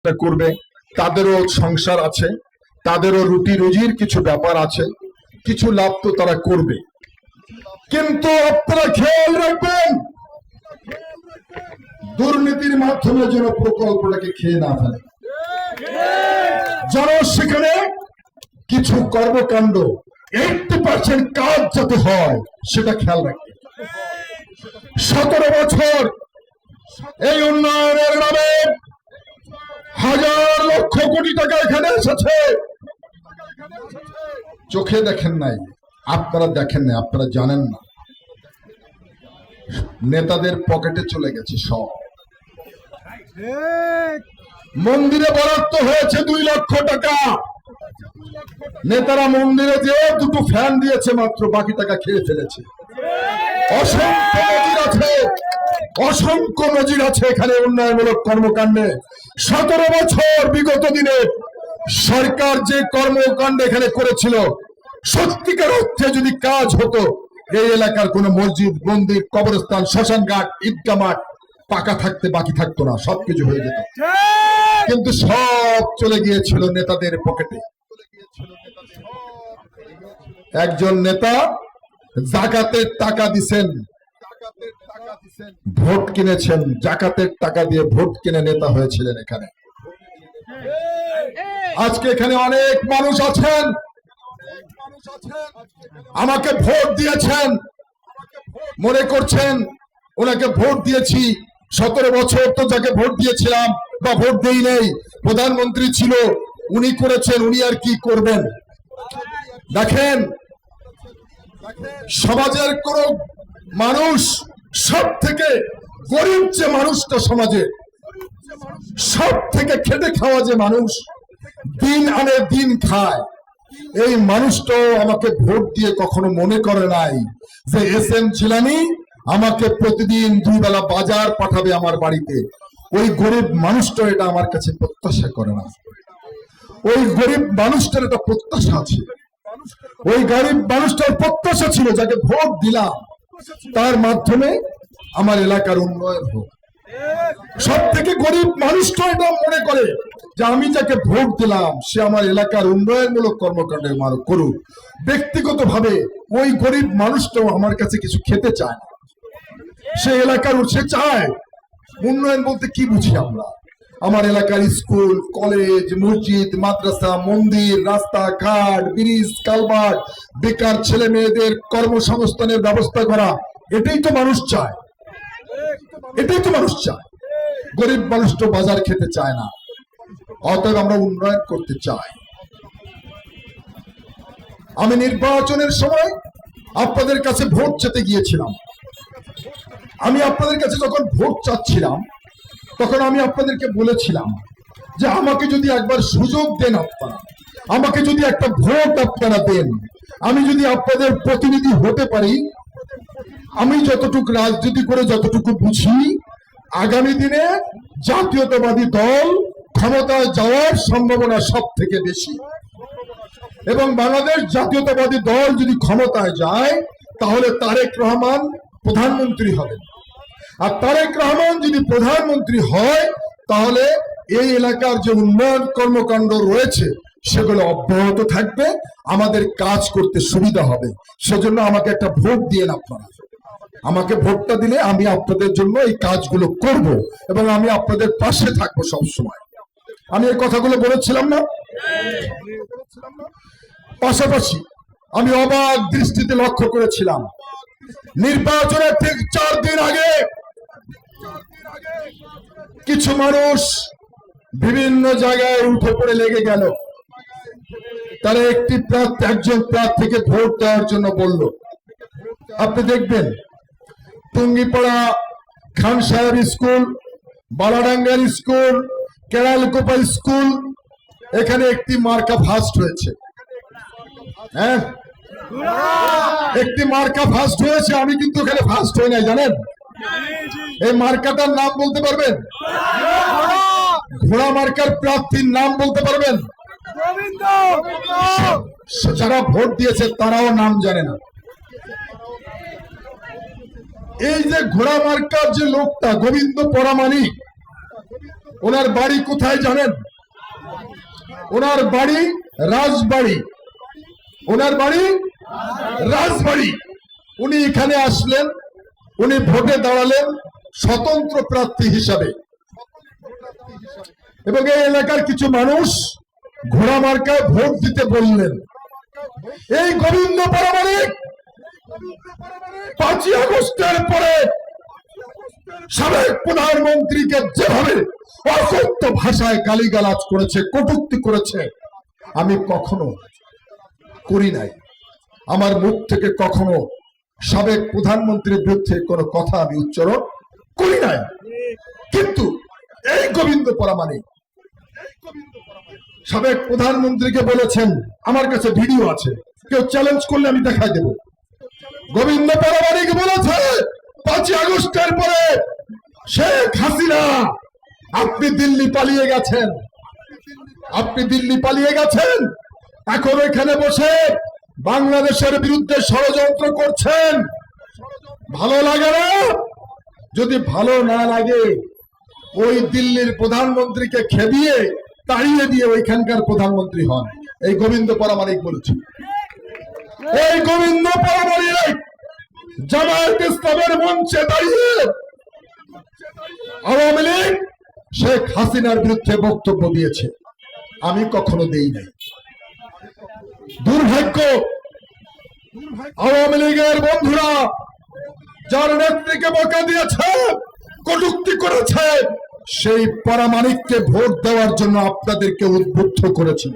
চেষ্টা করবে, তাদেরও সংসার আছে, তাদেরও রুটি রুজির কিছু ব্যাপার আছে, কিছু লাভ তো তারা করবে। কিন্তু আপনারা খেয়াল রাখবেন, দুর্নীতির মাধ্যমে যেন প্রকল্পটাকে খেয়ে না ফেলে, যেন সেখানে কিছু কর্মকাণ্ড 80% কাজ যাতে হয় সেটা খেয়াল রাখবে। 17 বছর এই উন্নয়নের নামে হাজার লক্ষ কোটি টাকা এখানে এসেছে, চোখে দেখেন নাই, আপনারা দেখেন নাই, আপনারা জানেন না। নেতাদের পকেটে চলে গেছে সব। মন্দিরে বরাদ্দ হয়েছে 2 লক্ষ টাকা, নেতারা মন্দিরে যে 2টো ফ্যান দিয়েছে মাত্র, বাকি টাকা খেয়ে ফেলেছে। অসংখ্য নজির আছে, অসংখ্য নজির আছে এখানে উন্নয়নমূলক কর্মকাণ্ডে। 17 বছর বিগত দিনে সরকার যে কর্মকাণ্ড এখানে করেছিল, সত্যিকার অর্থে যদি কাজ হতো, এই এলাকার কোন মসজিদ, মন্দির, কবরস্থান, শ্মশান ঘাট, ঈদগাহ মাঠ পাকা থাকতে বাকি থাকতো না, সবকিছু হয়ে যেত। কিন্তু সব চলে গিয়েছিল নেতাদের পকেটে। একজন নেতা জাকাতের টাকা দিছেন, ভোট কিনেছেন, জাকাতের টাকা দিয়ে ভোট কিনে নেতা হয়েছিলেন এখানে। আজকে এখানে অনেক মানুষ আছেন, আমাকে ভোট দিয়েছেন, মনে করছেন ওনাকে ভোট দিয়েছি। 17 বছর তো যাকে ভোট দিয়েছিলাম বা ভোট দেই নেই, প্রধানমন্ত্রী ছিল, উনি করেছেন, উনি আর কি করবেন? দেখেন, সমাজের কোন মানুষ, সব থেকে গরিব যে মানুষটা সমাজে, সব থেকে খেটে খাওয়া যে মানুষ, দিন আনে দিন খায়, এই মানুষটাও আমাকে ভোট দিয়ে কখনো মনে করে নাই যে SM জিলানী আমাকে প্রতিদিন 2 বেলা বাজার পাঠাবে আমার বাড়িতে। ওই গরিব মানুষটা এটা আমার কাছে প্রত্যাশা করে না। ওই গরিব মানুষটার একটা প্রত্যাশা আছে, ওই গরিব মানুষটার প্রত্যাশা ছিল যাকে ভোট দিলাম তার মাধ্যমে আমার এলাকার উন্নয়ন হোক। সব থেকে গরিব মানুষটা এটা মনে করে যে আমি যাকে ভোট দিলাম সে আমার এলাকার উন্নয়নমূলক কর্মকাণ্ড করুক। ব্যক্তিগতভাবে ওই গরিব মানুষটাও আমার কাছে কিছু খেতে চায় না, সে এলাকার, সে চায় উন্নয়ন বলতে কি বুঝি আমরা, আমার এলাকার স্কুল, কলেজ, মসজিদ, মাদ্রাসা, মন্দির, রাস্তাঘাট, ব্রিজ, কালভার্ট, বেকার ছেলে মেয়েদের কর্মসংস্থানের ব্যবস্থা করা, এটাই তো মানুষ চায়, এটাই তো মানুষ চায়। গরিব মানুষ তো বাজার খেতে চায় না। অতএব আমরা উন্নয়ন করতে চাই। আমি নির্বাচনের সময় আপনাদের কাছে ভোট চেতে গিয়েছিলাম। আমি আপনাদের কাছে যখন ভোট চাচ্ছিলাম তখন আমি আপনাদেরকে বলেছিলাম যে আমাকে যদি একবার সুযোগ দেন, আপনারা আমাকে যদি একটা ভোট আপনারা দেন, আমি যদি আপনাদের প্রতিনিধি হতে পারি, আমি যতটুকু রাজনীতি করে যতটুকু বুঝি, আগামী দিনে জাতীয়তাবাদী দল ক্ষমতায় যাওয়ার সম্ভাবনা সব থেকে বেশি। এবং বাংলাদেশ জাতীয়তাবাদী দল যদি ক্ষমতায় যায় তাহলে তারেক রহমান প্রধানমন্ত্রী হবেন। আর তারেক রহমান যদি প্রধানমন্ত্রী হয় তাহলে এই এলাকার যে উন্নয়ন কর্মকাণ্ড রয়েছে সেগুলো অব্যাহত থাকবে, আমাদের কাজ করতে সুবিধা হবে। সেজন্য আমাকে একটা ভোট দিয়ে আপনারা, আমাকে ভোটটা দিলে আমি আপনাদের জন্য এই কাজগুলো করব এবং আমি আপনাদের পাশে থাকবো সব সময়। আমি এই কথাগুলো বলেছিলাম না? পাশাপাশি আমি অবাক দৃষ্টিতে লক্ষ্য করেছিলাম, নির্বাচনের ঠিক 4 দিন আগে কিছু মানুষ বিভিন্ন জায়গায় উঠে পড়ে লেগে গেল। তারা একজন প্রার্থীকে ভোট দেওয়ার জন্য বলল। আপনি দেখবেন টুঙ্গিপাড়া খান সাহেব স্কুল, বালাডাঙ্গার স্কুল, কেরালকোপা স্কুল, এখানে একটি মার্কা ফার্স্ট হয়েছে। হ্যাঁ, একটি মার্কা ফার্স্ট হয়েছে। আমি কিন্তু এখানে ফার্স্ট হই নাই, জানেন? এই মার্কাটার নাম বলতে পারবেন? ঘোড়া মার্কার প্রার্থীর নাম বলতে পারবেন? যারা ভোট দিয়েছে তারাও নাম জানে না। এই যে ঘোড়া মার্কার যে লোকটা গোবিন্দ পরামানিক, ওনার বাড়ি কোথায় জানেন? ওনার বাড়ি রাজবাড়ি। ওনার বাড়ি রাজবাড়ি। উনি এখানে আসলেন, উনি ভোটে দাঁড়ালেন স্বতন্ত্র প্রার্থী হিসাবে, এবং এই এলাকার কিছু মানুষ ঘোড়া মার্কায় ভোট দিতে বললেন। এই গোবিন্দ পারামানিক 5ই আগস্টের পরে সাবেক প্রধানমন্ত্রীকে যেভাবে অকথ্য ভাষায় গালিগালাজ করেছে, কটূক্তি করেছে, আমি কখনো করি নাই। আমার মুখ থেকে কখনো সাবেক প্রধানমন্ত্রীর বিরুদ্ধে কোনো কথা আমি উচ্চারণ করি নাই। কিন্তু এই গোবিন্দ পারামানিক সাবেক প্রধানমন্ত্রীকে বলেছেন, আমার কাছে ভিডিও আছে, কেউ চ্যালেঞ্জ করলে আমি দেখাই দেব। গোবিন্দ পারামানিক বলেছে 5ই আগস্টের পরে শেখ হাসিনা আপনি দিল্লি পালিয়ে গেছেন, আপনি দিল্লি পালিয়ে গেছেন, এখন এখানে বসে বাংলাদেশের বিরুদ্ধে ষড়যন্ত্র করছেন। ভালো লাগে না? যদি ভালো না লাগে ওই দিল্লির প্রধানমন্ত্রীকে খেদিয়ে তাড়িয়ে দিয়ে ওইখানকার প্রধানমন্ত্রী হন। এই গোবিন্দ পারামানিক বলেছে। এই গোবিন্দ পারামানিক জামায়াত ইসলামের মঞ্চে দাঁড়িয়ে আওয়ামী লীগ শেখ হাসিনার বিরুদ্ধে বক্তব্য দিয়েছে, আমি কখনো দেই নাই। দুর্ভাগ্য আওয়ামী লীগের বন্ধুরা যার নেত্রীকে বকা দিয়েছে, কটূক্তি করেছে, সেই পারামানিককে ভোট দেওয়ার জন্য আপনাদেরকে উদ্বুদ্ধ করেছিল।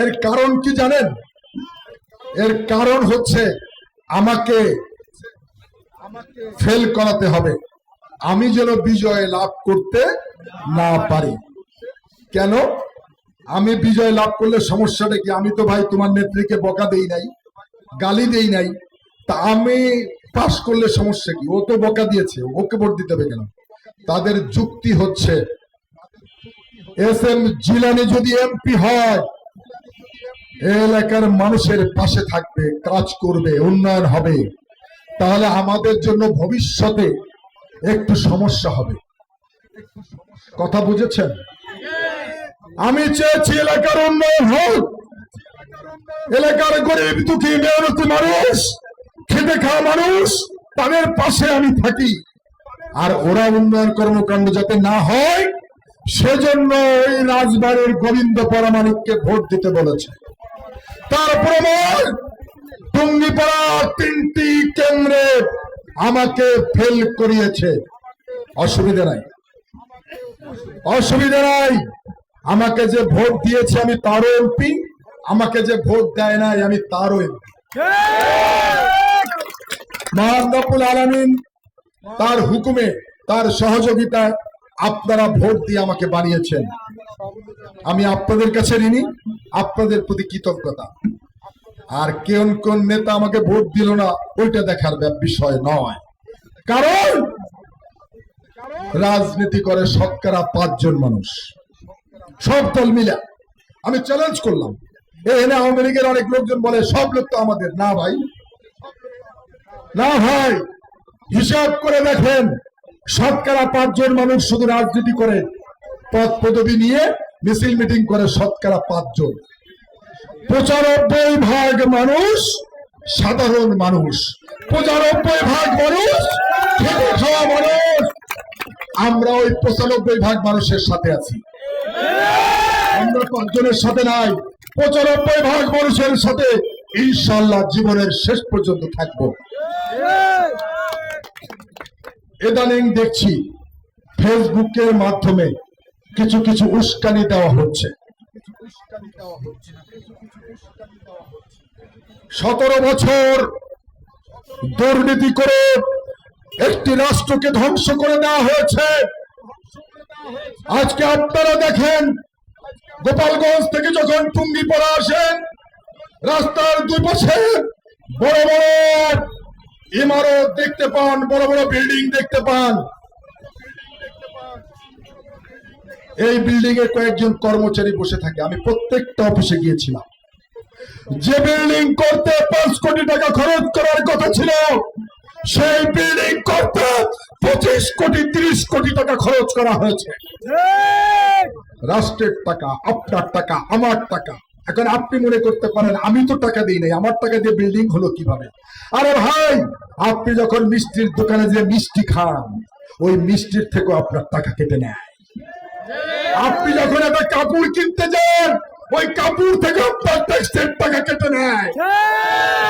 এর কারণ কি জানেন? এর কারণ হচ্ছে আমাকে ফেল করাতে হবে, আমি যেন বিজয় লাভ করতে না পারি। কেন? আমি বিজয় লাভ করলে সমস্যাটা কি? আমি তো ভাই তোমার নেত্রীকে বকা দেই নাই, গালি দেই নাই, তা আমি পাশ করলে সমস্যা কি? ও তো বকা দিয়েছে, ওকে ভোট দিতে হবে কেন? তাদের যুক্তি হচ্ছে এসএম জিলানী যদি এমপি হয় এলাকার মানুষের পাশে থাকবে, কাজ করবে, উন্নয়ন হবে, তাহলে আমাদের জন্য ভবিষ্যতে একটু সমস্যা হবে। কথা বুঝেছেন? আমি চেয়েছি এলাকার উন্নয়ন হোক, এলাকার গরিব দুঃখী মেহনতি মানুষ, খেটে খাওয়া মানুষ, তাদের পাশে আমি থাকি। আর ওরা উন্নয়ন কর্মকাণ্ড যাতে না হয় সেজন্য ওই রাজবাড়ির গোবিন্দ পারামানিককে ভোট দিতে বলেছে। তার প্রমাণ টুঙ্গিপাড়ার 3টি কেন্দ্রে আমাকে ফেল করিয়েছে। অসুবিধা নাই, অসুবিধা নাই। আমাকে যে ভোট দিয়েছে আমি তারও এমপি, আমাকে যে ভোট দেয় নাই আমি তারও এমপি। মহান রব্বুল আলামিন তার হুকুমে, তার সহযোগিতায় আপনারা ভোট দিয়ে আমাকে বানিয়েছেন। আমি আপনাদের কাছে ঋণী, আপনাদের প্রতি কৃতজ্ঞতা। আর কোন কোন নেতা আমাকে ভোট দিল না ওইটা দেখার বিষয় নয়, কারণ রাজনীতি করে শতকরা 5 জন মানুষ, সব দল মিলে। আমি চ্যালেঞ্জ করলাম, এখানে আওয়ামী লীগের অনেক লোকজন বলে সব লোক তো আমাদের। না ভাই, না ভাই, হিসাব করে দেখেন, শতকরা 5 জন মানুষ শুধু রাজনীতি করে, পদ পদবি নিয়ে মিছিল মিটিং করে, শতকরা 5 জন। 95% মানুষ সাধারণ মানুষ, 95% মানুষ খেটে খাওয়া মানুষ। আমরা ওই 95% মানুষের সাথে আছি, আমরা 5 জনের সাথে নাই। 95% মানুষের সাথে ইনশাআল্লাহ জীবনের শেষ পর্যন্ত থাকবো। ইদানিং দেখছি ফেসবুকের মাধ্যমে কিছু কিছু উস্কানি দেওয়া হচ্ছে। 17 বছর দুর্নীতি করে একটি রাষ্ট্রকে ধ্বংস করে দেওয়া হয়েছে। আজকে আপনারা দেখেন, গোপালগঞ্জ থেকে যখন টুঙ্গিপাড়া আসেন, রাস্তার 2 পাশে বড় বড় ইমারত দেখতে পান, বড় বড় বিল্ডিং দেখতে পান। এই বিল্ডিং এ কয়েকজন কর্মচারী বসে থাকে। আমি প্রত্যেকটা অফিসে গিয়েছিলাম। যে বিল্ডিং করতে 5 কোটি টাকা খরচ করার কথা ছিল, সেই বিল্ডিং করতে 25 কোটি 30 কোটি টাকা খরচ করা হয়েছে। রাষ্ট্রের টাকা, আপনার টাকা, আমার টাকা। এখন আপনি মনে করতে পারেন আমি তো টাকা দিই নাই, আমার টাকা দিয়ে বিল্ডিং হলো কিভাবে? আরে ভাই, আপনি যখন মিষ্টির দোকানে যে মিষ্টি খান, ওই মিষ্টির থেকেও আপনার টাকা কেটে নেয়। আপনি যখন একটা কাপড় কিনতে যান, ওই কাপড় থেকে আপনার ট্যাক্সের টাকা কেটে নেয়।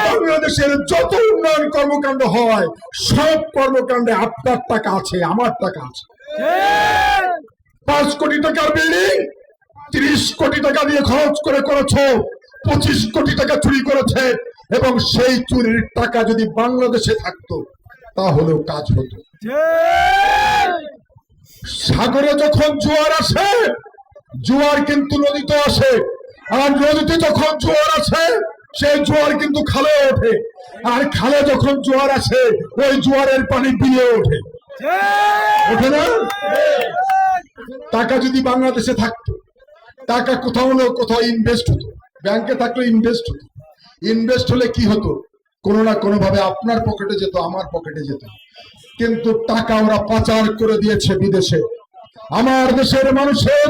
বাংলাদেশের যত উন্নয়ন কর্মকাণ্ড হয়, সব কর্মকাণ্ডে আপনার টাকা আছে, আমার টাকা আছে। 5 কোটি টাকার বিল্ডিং 30 কোটি টাকা দিয়ে খরচ করে করেছো, 25 কোটি টাকা চুরি করেছে। এবং সেই চুরির টাকা যদি বাংলাদেশে থাকতো তাহলেও কাজ হতো। সাগরে যখন জোয়ার আসে, জোয়ার কিন্তু নদীতে আসে, আর নদীতে যখন জোয়ার আসে, সেই জোয়ার কিন্তু খালে ওঠে, আর খালে যখন জোয়ার আসে, ওই জোয়ারের পানি বিলে ওঠে, ওঠে না? টাকা যদি বাংলাদেশে থাকতো, টাকা কোথাও না কোথাও ইনভেস্ট হতো, ব্যাংকে থাকলে ইনভেস্ট হতো। ইনভেস্ট হলে কি হতো? কোনো না কোনো ভাবে আপনার পকেটে যেত, আমার পকেটে যেত। কিন্তু টাকা ওরা পাচার করে দিয়েছে বিদেশে। আমার দেশের মানুষের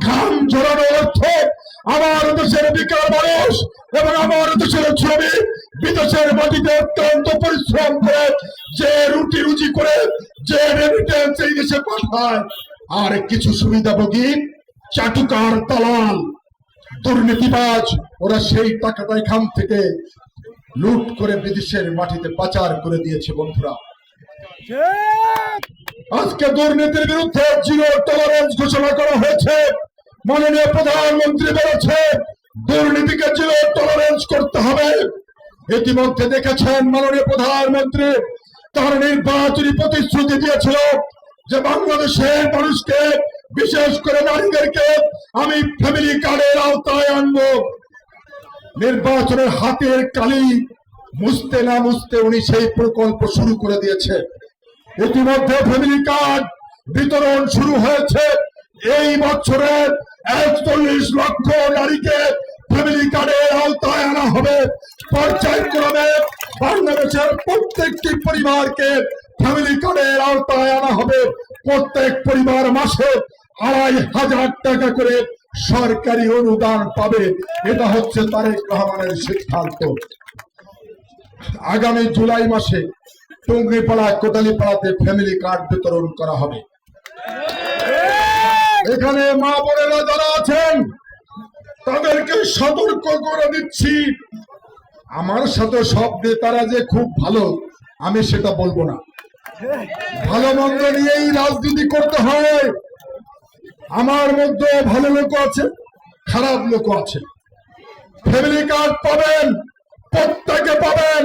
ঘাম ঝরানো অর্থ, আমার দেশের বেকার মানুষ এবং আমার দেশের শ্রমিক বিদেশের মাটিতে অত্যন্ত পরিশ্রম করে যে রুটি রুজি করে যে রেমিটেন্স এই দেশে পাঠায়, আর কিছু সুবিধাভোগী চাটুকার, দালাল, দুর্নীতিবাজ, ওরা সেই টাকাটা এখান থেকে লুট করে বিদেশের মাটিতে পাচার করে দিয়েছে। বন্ধুরা, আজকে দুর্নীতির বিরুদ্ধে 0 টলারেন্স ঘোষণা করা হয়েছে। মাননীয় প্রধানমন্ত্রী বলেছে দুর্নীতিকে 0 টলারেন্স করতে হবে। ইতিমধ্যে দেখেছেন মাননীয় প্রধানমন্ত্রী তার নির্বাচনী প্রতিশ্রুতি দিয়েছিল যে বাংলাদেশের মানুষকে, বিশেষ করে নারীদেরকে আমি ফ্যামিলি কার্ডের আওতায় আনবো। নির্বাচনের হাতের কালি মুছতে না মুছতে উনি সেই প্রকল্প শুরু করে দিয়েছে। ইতিমধ্যে ফ্যামিলি কার্ড বিতরণ শুরু হয়েছে। এই বছরে 41 লক্ষ নারীকে ফ্যামিলি কার্ডের আওতায় আনা হবে। পর্যায়ক্রমে বাংলাদেশের প্রত্যেকটি পরিবারকে ফ্যামিলি কার্ডের আওতায় আনা হবে। প্রত্যেক পরিবার মাসে 2,500 টাকা করে সরকারি অনুদান পাবে। এটা হচ্ছে তারেক রহমানের সিদ্ধান্ত। আগামী জুলাই মাসে টুঙ্গিপাড়া, কোটালীপাড়াতে ফ্যামিলি কার্ড বিতরণ করা হবে। এখানে মা বোনেরা যারা আছেন তাদেরকে সতর্ক করে দিচ্ছি, আমার সাথে সব নেতারা যে খুব ভালো আমি সেটা বলবো না। ভালো মন্দ নিয়েই রাজনীতি করতে হয়। আমার মধ্যে ভালো লোক আছে, খারাপ লোক আছে। ফ্যামিলি কার্ড পাবেন, প্রত্যেকে পাবেন।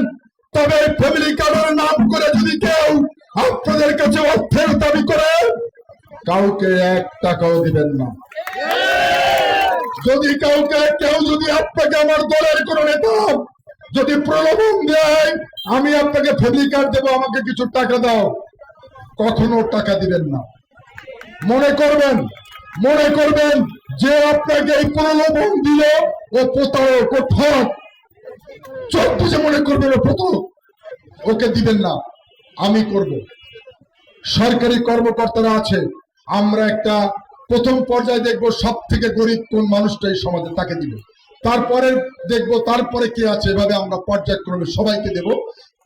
তবে ফ্যামিলি কার্ডের নাম করে যদি কেউ আপনাদের কাছে অর্থের দাবি করে, কাউকে 1 টাকাও দিবেন না। যদি কেউ যদি আপনাকে, আমার দলের কোন নেতা যদি প্রলোভন দেয় আমি আপনাকে ফ্যামিলি কার্ড দেবো, আমাকে কিছু টাকা দাও, কখনো টাকা দিবেন না। মনে করবেন যে আপনাকে এই প্রলোভন দিল ও প্রতারক, ও ঠক, চোখ বুঝে মনে করবেন ও প্রতারক, ওকে দিবেন না। আমি করব। সরকারি কর্মকর্তারা আছে, আমরা একটা প্রথম পর্যায়ে দেখবো সব থেকে গরিব কোন মানুষটা এই সমাজে, তাকে দিব। তারপরে দেখবো তারপরে কে আছে, এভাবে আমরা পর্যায়ক্রমে সবাইকে দেব।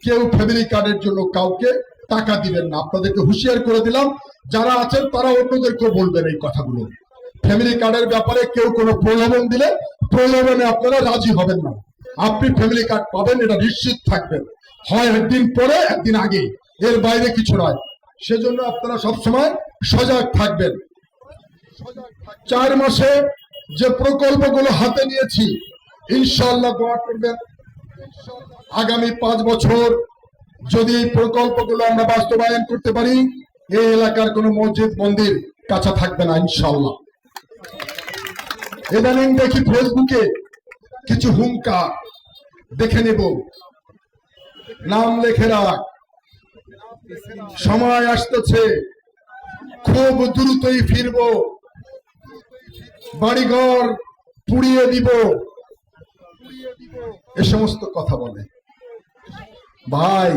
কেউ ফ্যামিলি কার্ডের জন্য কাউকে টাকা দিবেন না। আপনাদেরকে হুঁশিয়ার করে দিলাম, যারা আছেন তারা অন্যদেরকেও বলবেন এই কথাগুলো। ফ্যামিলি কার্ডের ব্যাপারে কেউ কোনো প্রলোভন দিলে প্রলোভনে আপনারা রাজি হবেন না। আপনি ফ্যামিলি কার্ড পাবেন, এটা নিশ্চিত থাকবেন। হয় একদিন পরে, একদিন আগে, এর বাইরে কিছু নয়। সেজন্য আপনারা সবসময় সজাগ থাকবেন। 4 মাসে যে প্রকল্পগুলো হাতে নিয়েছি, ইনশাআল্লাহ দোয়া করবেন। আগামী 5 বছর যদি এই প্রকল্পগুলো আমরা বাস্তবায়ন করতে পারি, এই এলাকার কোনো মসজিদ মন্দির কাঁচা থাকবে না ইনশাআল্লাহ। ইদানিং দেখি ফেসবুকে কিছু হুঙ্কার, দেখে নেব, নাম লেখে রাখ, সময় আসতেছে, খুব দ্রুতই ফিরব, বাড়িঘর পুড়িয়ে দিব, এ সমস্ত কথা বলে। ভাই,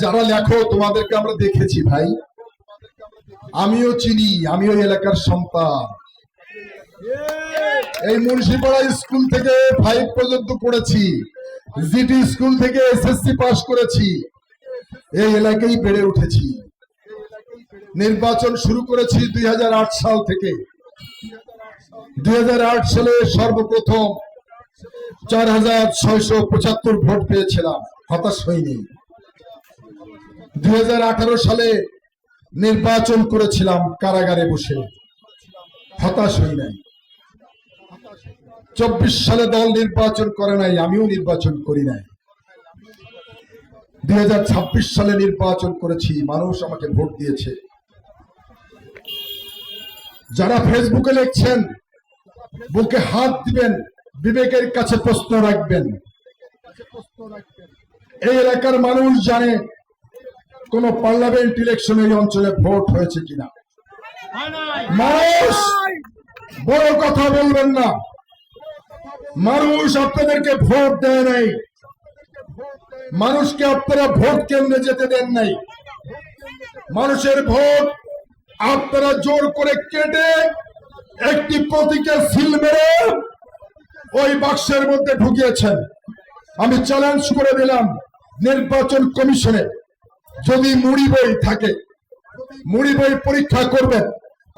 যারা লেখো তোমাদেরকে আমরা দেখেছি ভাই, আমিও চিনি, আমিও এলাকার সন্তান। এই মুন্সিপাড়া স্কুল থেকে 5 পর্যন্ত পড়েছি, জিটি স্কুল থেকে এসএসসি পাস করেছি, এই এলাকায় বেড়ে উঠেছি। নির্বাচন শুরু করেছি 2008 সাল থেকে। 2008 সালে সর্বপ্রথম 4675 ভোট পেয়েছিলাম, হতাশ হইনি। 2018 সালে নির্বাচন করেছিলাম কারাগারে বসে, হতাশ হই নাই। 24 সালে দল নির্বাচন করে নাই, আমিও নির্বাচন করি নাই। 2026 সালে নির্বাচন করেছি, মানুষ আমাকে ভোট দিয়েছে। যারা ফেসবুকে লিখছেন, বুকে হাত দিবেন, বিবেকের কাছে প্রশ্ন রাখবেন। এই এলাকার মানুষ জানে কোন পার্লামেন্ট ইলেকশন এই অঞ্চলে ভোট হয়েছে কিনা। মানুষ বড় কথা বলবেন না, মানুষ আপনাদেরকে ভোট দেয় নাই, মানুষকে আপনারা ভোট কেন্দ্রে যেতে দেন নাই। মানুষের ভোট আপনারা জোর করে কেটে একটি প্রতীকে সিল মেরে ওই বাক্সের মধ্যে ঢুকিয়েছেন। আমি চ্যালেঞ্জ করে দিলাম নির্বাচন কমিশনে, যদি মুড়ি বই থাকে, মুড়ি বই পরীক্ষা করবেন,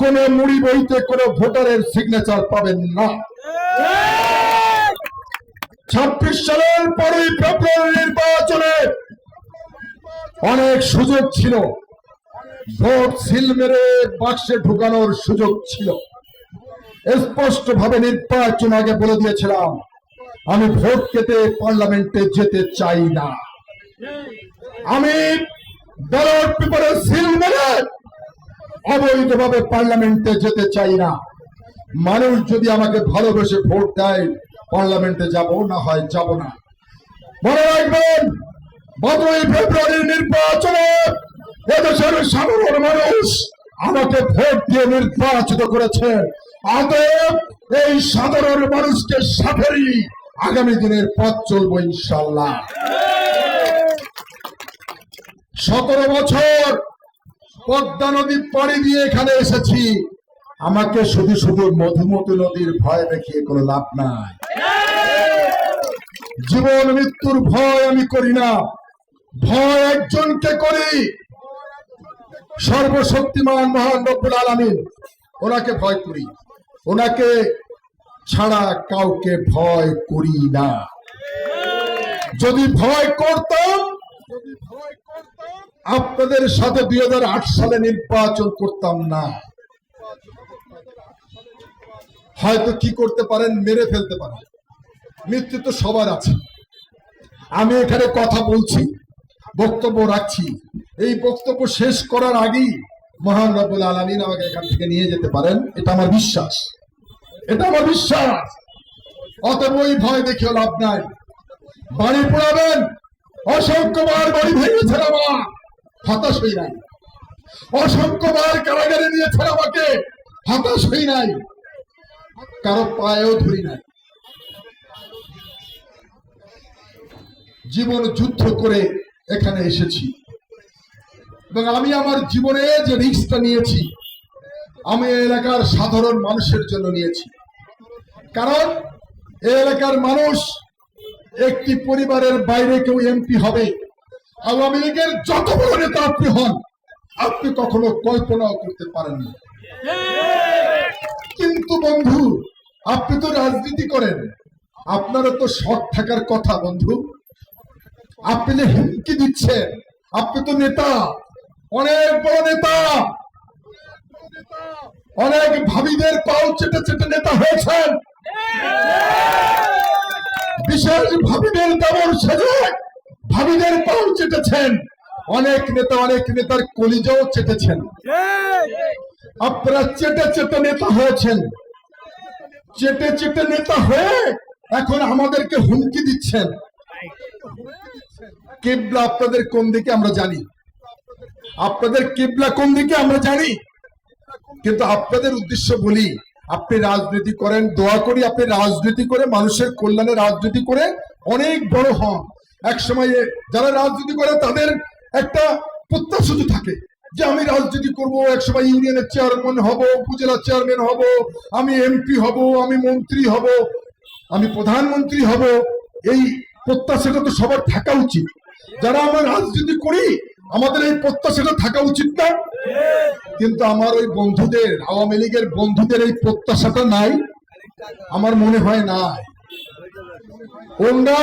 কোন মুড়ি বইতে কোন ভোটারের সিগনেচার পাবেন না। 26 সালের 5ই ফেব্রুয়ারি নির্বাচনে অনেক সুযোগ ছিল, ভোট সিল মেরে বাক্সে ঢুকানোর সুযোগ ছিল। স্পষ্ট ভাবে নির্বাচন আগে বলে দিয়েছিলাম, আমি ভোট কেটে পার্লামেন্টে যেতে চাই না, আমি ব্যালট পেপারে সিল মেরে অবৈধভাবে পার্লামেন্টে যেতে চাই না। মানুষ যদি আমাকে ভালোবেসে ভোট দেয়, পার্লামেন্টে যাব, না হয় যাব না। মনে রাখবেন, 12ই ফেব্রুয়ারির নির্বাচনে এদেশের সাধারণ মানুষ আমাকে ভোট দিয়ে নির্বাচিত করেছে। অতএব এই সাধারণ মানুষকে সাথেই আগামী দিনের পথ চলবো ইনশাল্লাহ। 17 বছর পদ্মা নদী পাড়ি দিয়ে এখানে এসেছি, আমাকে শুধু শুধু মধুমতি নদীর ভয় দেখিয়ে কোনো লাভ নাই। জীবন মৃত্যুর ভয় আমি করি না, ভয় একজনকে করি, সর্বশক্তিমান মহান রব্বুল আলামিন, ওনাকে ভয় করি, ওনাকে ছাড়া কাউকে ভয় করি না। যদি ভয় করতাম আপনাদের সাথে 2008 সালে নির্বাচন করতাম না। হয়তো কি করতে পারেন, মেরে ফেলতে পারেন, মৃত্যু তো সবার আছে। আমি এখানে কথা বলছি, বক্তব্য রাখছি, এই বক্তব্য শেষ করার আগেই মহান রব্বুল আলামিন আমাকে এখান থেকে নিয়ে যেতে পারেন, এটা আমার বিশ্বাস, এটা আমার বিশ্বাস। অতএব ওই ভয় দেখিও লাভ নাই। বাড়ি পোড়াবেন, অসংখ্যবার বাড়ি ভেঙেছেন আমার, হতাশ হই নাই। অসংখ্যবার কারাগারে নিয়েছেন আমাকে, হতাশ হই নাই, কারো পায়েও ধরি নাই। জীবন যুদ্ধ করে এখানে এসেছি এবং আমি আমার জীবনে যে রিস্কটা নিয়েছি, আমি এলাকার সাধারণ মানুষের জন্য নিয়েছি। কারণ এই এলাকার মানুষ, একটি পরিবারের বাইরে কেউ এমপি হবে, আওয়ামী লীগের যত বড় নেতা আপনি হন, আপনি কখনো কল্পনাও করতে পারেননি। কিন্তু বন্ধু, আপনি তো রাজনীতি করেন, আপনারও তো শখ থাকার কথা বন্ধু। আপনি যে হুমকি দিচ্ছেন, আপনি তো নেতা, অনেক বড় নেতা, অনেক ভাবিদের পাও চেটে চেটে নেতা হয়েছেন, বিশেষ ভাবিদের দেবর সেজে ভাবিদের পাও চেটেছেন, অনেক নেতা অনেক নেতার কলিজাও চেটেছেন। আপনারা চেটে চেটে নেতা হয়েছেন, চেটে চেটে নেতা হয়ে এখন আমাদেরকে হুমকি দিচ্ছেন। কিবলা আপনাদের কোন দিকে আমরা জানি, আপনাদের কিবলা কোন দিকে আমরা জানি, কিন্তু আপনাদের উদ্দেশ্য বলি, আপনি রাজনীতি করেন, দোয়া করি আপনি রাজনীতি করে মানুষের কল্যাণে রাজনীতি করে অনেক বড় হন, এক সময়ে যারা রাজনীতি করে তাদের একটা প্রত্যাশা থাকে যে আমি রাজনীতি করব, এক সময় ইউনিয়নের চেয়ারম্যান হব, উপজেলা চেয়ারম্যান হব, আমি এমপি হব, আমি মন্ত্রী হব, আমি প্রধানমন্ত্রী হব। এই প্রত্যাশাটা তো সবার থাকা উচিত। যারা আমরা রাজনীতি করি আমাদের এই প্রত্যাশাটা থাকা উচিত না? কিন্তু আমার ওই বন্ধুদের, আওয়ামী লীগের বন্ধুদের এই প্রত্যাশাটা নাই, আমার মনে হয় নাই। ওরা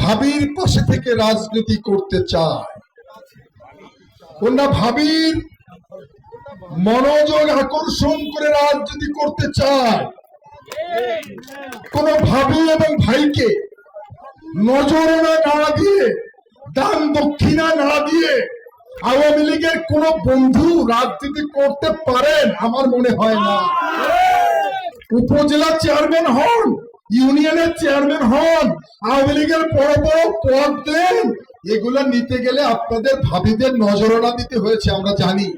ভাবির পাশে থেকে রাজনীতি করতে চায়, ওরা ভাবির মনোযোগ আকর্ষণ করে রাজনীতি করতে চায়। কোন ভাবি এবং ভাইকে নজরানা না দিয়ে, দান দক্ষিণা না দিয়ে আওয়ামী লীগের কোন বন্ধু রাজনীতি করতে পারেন আমার মনে হয় না। উপজেলা চেয়ারম্যান হন, ইউনিয়নের চেয়ারম্যান হন, আওয়ামী লীগের বড় বড় পদ দেন, এগুলা নিতে গেলে আপনাদের ভাবিদের নজরানা দিতে হয়েছে আমরা জানি।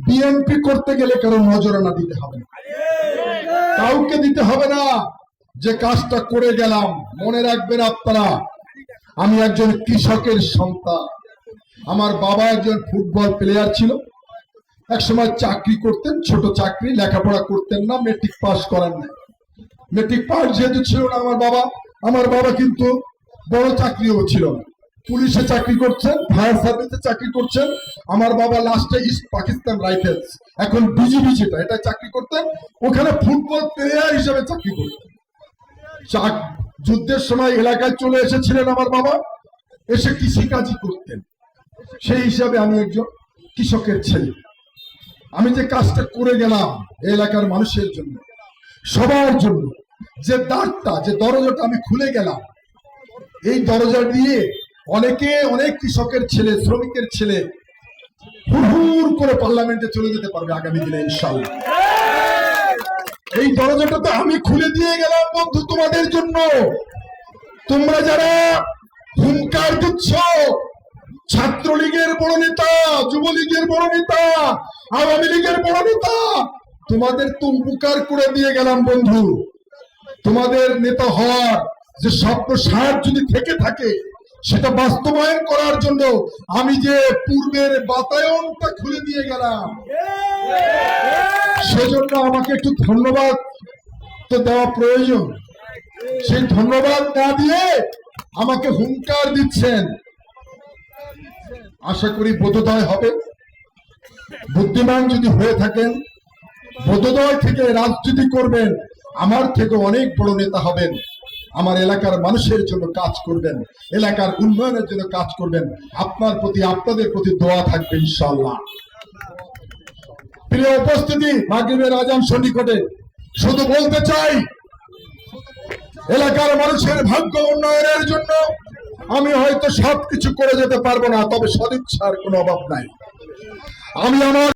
বিএনপি করতে গেলে কারো নজরানা দিতে হবে না, কাউকে দিতে হবে না। যে কাজটা করে গেলাম, মনে রাখবেন আপনারা, আমি একজন কৃষকের সন্তান। আমার বাবা একজন ফুটবল প্লেয়ার ছিল, একসময় চাকরি করতেন, ছোট চাকরি, লেখাপড়া করতেন না, মেট্রিক পাস করেন না। মেট্রিক পাস যেহেতু ছিল না আমার বাবা কিন্তু বড় চাকরিও ছিল না। পুলিশে চাকরি করছেন, ফায়ার সার্ভিসে চাকরি করছেন। আমার বাবা লাস্টে ইস্ট পাকিস্তান রাইফেলস, এখন বিজিবি যেটা, এটা চাকরি করতেন, ওখানে ফুটবল প্লেয়ার হিসেবে চাকরি করতেন। যুদ্ধের সময় এলাকায় চলে এসেছিলেন আমার বাবা, এসে কৃষিকাজই করতেন। সেই হিসাবে আমি একজন কৃষকের ছেলে। আমি যে কাজটা করে গেলাম এলাকার মানুষের জন্য, সবার জন্য, যে দ্বারটা, যে দরজাটা আমি খুলে গেলাম, এই দরজা দিয়ে অনেক কৃষকের ছেলে, শ্রমিকের ছেলে হুড় করে পার্লামেন্টে চলে যেতে পারবে আগামী দিনে ইনশাআল্লাহ। এই দরজাটা তো আমি খুলে দিয়ে গেলাম বন্ধু তোমাদের জন্য। তোমরা যারা হুঙ্কার দিচ্ছ, ছাত্রলীগের বড় নেতা, যুবলীগের বড় নেতা, আওয়ামী লীগের বড় নেতা, তোমাদের তো উপকার করে দিয়ে গেলাম বন্ধু। তোমাদের নেতা হওয়ার যে স্বপ্ন সার যদি থেকে থাকে, সেটা বাস্তবায়ন করার জন্য আমি যে পূর্বের বাতায়নটা খুলে দিয়ে গেলাম, সেজন্য আমাকে একটু ধন্যবাদ তো দেওয়া প্রয়োজন। সেই ধন্যবাদ না দিয়ে আমাকে হুঙ্কার দিচ্ছেন, আশা করি বোধোদয় হবে। বুদ্ধিমান যদি হয়ে থাকেন, বোধোদয় থেকে রাজনীতি করবেন, আমার থেকে অনেক বড় নেতা হবেন, আমার এলাকার মানুষের জন্য কাজ করবেন, এলাকার উন্নয়নের জন্য কাজ করবেন। আপনার প্রতি, আপনাদের প্রতি দোয়া থাকবে ইনশাআল্লাহ। প্রিয় উপস্থিতি, মাগরিবের আজান সন্নিকটে, শুধু বলতে চাই, এলাকার মানুষের ভাগ্য উন্নয়নের জন্য আমি হয়তো সবকিছু করে যেতে পারবো না, তবে সদিচ্ছার কোনো অভাব নাই। আমি আমার